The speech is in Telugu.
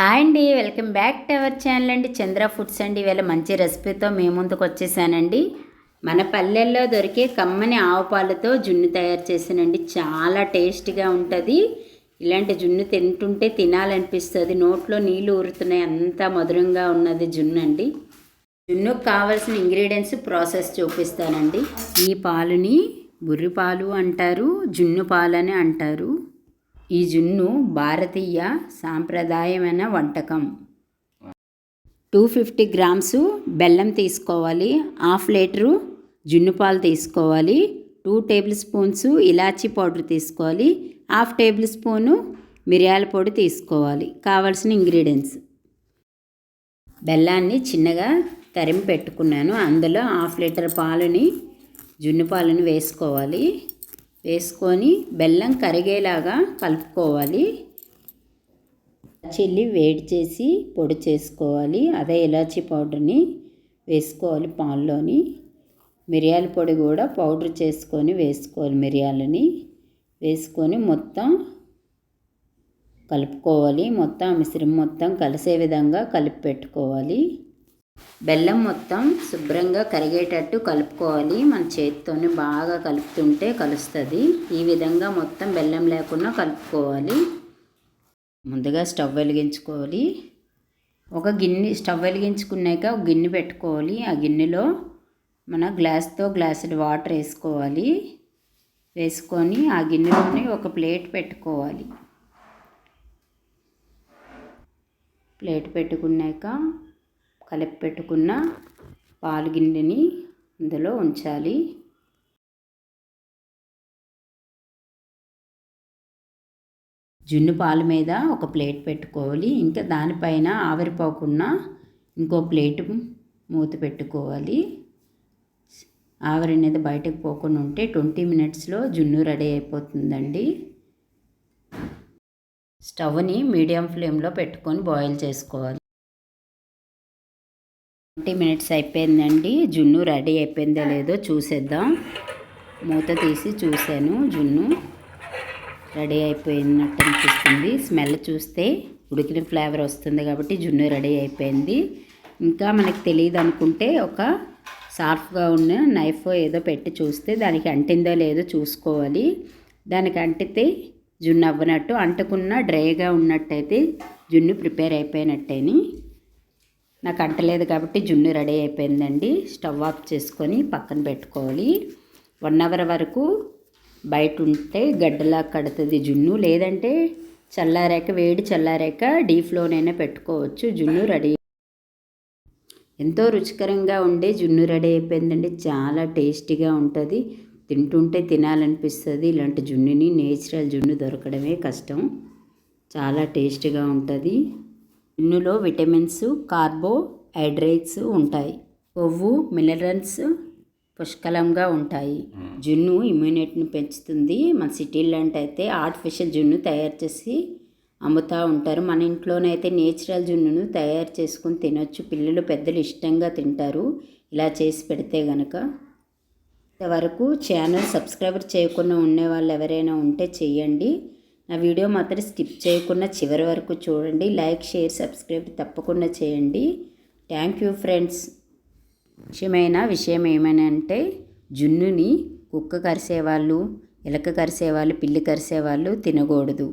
హాయ్ అండి, welcome back to our channel అండి. చంద్ర ఫుడ్స్ అండి. ఇవాళ మంచి రెసిపీతో మీ ముందుకు వచ్చేసానండి. మన పల్లెల్లో దొరికే కమ్మని ఆవు పాలతో జున్ను తయారు చేసానండి. చాలా టేస్టీగా ఉంటుంది. ఇలాంటి జున్ను తింటుంటే తినాలనిపిస్తుంది. నోట్లో నీళ్ళు ఊరుతున్నాయి, అంత మధురంగా ఉన్నది జున్ను అండి. జున్నుకు కావాల్సిన ఇంగ్రీడియంట్స్ ప్రాసెస్ చూపిస్తానండి. ఈ పాలుని బుర్రి పాలు అంటారు, జున్ను పాలని అంటారు. ఈ జున్ను భారతీయ సాంప్రదాయమైన వంటకం. 250 గ్రామ్స్ బెల్లం తీసుకోవాలి. హాఫ్ లీటరు జున్ను పాలు తీసుకోవాలి. 2 టేబుల్ స్పూన్స్ ఇలాచీ పౌడర్ తీసుకోవాలి. హాఫ్ టేబుల్ స్పూను మిరియాల పొడి తీసుకోవాలి. కావాల్సిన ఇంగ్రీడియంట్స్: బెల్లాన్ని చిన్నగా తరిమి పెట్టుకున్నాను. అందులో హాఫ్ లీటర్ పాలని జున్ను పాలను వేసుకోవాలి. వేసుకొని బెల్లం కరిగేలాగా కలుపుకోవాలి. చిల్లి వేడి చేసి పొడి చేసుకోవాలి. అదే ఇలాచీ పౌడర్ని వేసుకోవాలి పాల్లోని. మిరియాల పొడి కూడా పౌడర్ చేసుకొని వేసుకోవాలి. మిరియాలని వేసుకొని మొత్తం కలుపుకోవాలి. మొత్తం మిశ్రమం మొత్తం కలిసే విధంగా కలిపి పెట్టుకోవాలి. బెల్లం మొత్తం శుభ్రంగా కరిగేటట్టు కలుపుకోవాలి. మన చేతితోనే బాగా కలుపుతుంటే కలుస్తుంది. ఈ విధంగా మొత్తం బెల్లం లేకుండా కలుపుకోవాలి. ముందుగా స్టవ్ వెలిగించుకోవాలి. ఒక గిన్నె స్టవ్ వెలిగించుకున్నాక ఒక గిన్నె పెట్టుకోవాలి. ఆ గిన్నెలో మన గ్లాసుడు వాటర్ వేసుకోవాలి. వేసుకొని ఆ గిన్నెలోని ఒక ప్లేట్ పెట్టుకోవాలి. ప్లేట్ పెట్టుకున్నాక కలిపి పెట్టుకున్న పాలు గిన్నెని అందులో ఉంచాలి. జున్ను పాలు మీద ఒక ప్లేట్ పెట్టుకోవాలి. ఇంకా దానిపైన ఆవిరిపోకుండా ఇంకో ప్లేటు మూత పెట్టుకోవాలి. ఆవిరి అనేది బయటకు పోకుండా ఉంటే 20 మినిట్స్లో జున్ను రెడీ అయిపోతుందండి. స్టవ్ని మీడియం ఫ్లేమ్లో పెట్టుకొని బాయిల్ చేసుకోవాలి. 20 మినిట్స్ అయిపోయిందండి. జున్ను రెడీ అయిపోయిందో లేదో చూసేద్దాం. మూత తీసి చూశాను. జున్ను రెడీ అయిపోయినట్టు అనిపిస్తుంది. స్మెల్ చూస్తే ఉడికిన ఫ్లేవర్ వస్తుంది కాబట్టి జున్ను రెడీ అయిపోయింది. ఇంకా మనకు తెలియదు అనుకుంటే ఒక సాఫ్ట్గా ఉన్న నైఫ్ ఏదో పెట్టి చూస్తే దానికి అంటిందో లేదో చూసుకోవాలి. దానికి అంటితే జున్ను అవ్వనట్టు, అంటుకున్న డ్రైగా ఉన్నట్టయితే జున్ను ప్రిపేర్ అయిపోయినట్టేని. నాకు అంటలేదు కాబట్టి జున్ను రెడీ అయిపోయిందండి. స్టవ్ ఆఫ్ చేసుకొని పక్కన పెట్టుకోవాలి. 1 అవర్ వరకు బయట ఉంటే గడ్డలా కడుతుంది జున్ను. లేదంటే వేడి చల్లారాక డీప్లోనైనా పెట్టుకోవచ్చు. జున్ను రెడీ. ఎంతో రుచికరంగా ఉండే జున్ను రెడీ అయిపోయిందండి. చాలా టేస్టీగా ఉంటుంది. తింటుంటే తినాలనిపిస్తుంది. ఇలాంటి జున్నుని నేచురల్ జున్ను దొరకడమే కష్టం. చాలా టేస్టీగా ఉంటుంది. జున్నులో విటమిన్స్, కార్బోహైడ్రేట్స్ ఉంటాయి. కొవ్వు, మినరల్స్ పుష్కలంగా ఉంటాయి. జున్ను ఇమ్యూనిటీని పెంచుతుంది. మన సిటీల్లో అయితే ఆర్టిఫిషియల్ జున్ను తయారు చేసి అమ్ముతూ ఉంటారు. మన ఇంట్లోనైతే నేచురల్ జున్నును తయారు చేసుకుని తినొచ్చు. పిల్లలు పెద్దలు ఇష్టంగా తింటారు ఇలా చేసి పెడితే గనక. ఇంతవరకు ఛానల్ సబ్స్క్రైబర్ చేయకుండా ఉండే వాళ్ళు ఎవరైనా ఉంటే చెయ్యండి. నా వీడియో మాత్రం స్కిప్ చేయకుండా చివరి వరకు చూడండి. లైక్, షేర్, సబ్స్క్రైబ్ తప్పకుండా చేయండి. Thank you friends. విషయం ఏమైనా అంటే జున్నుని కుక్క కరిసేవాళ్ళు, ఎలక కరిసేవాళ్ళు, పిల్లి కరిసేవాళ్ళు తినకూడదు.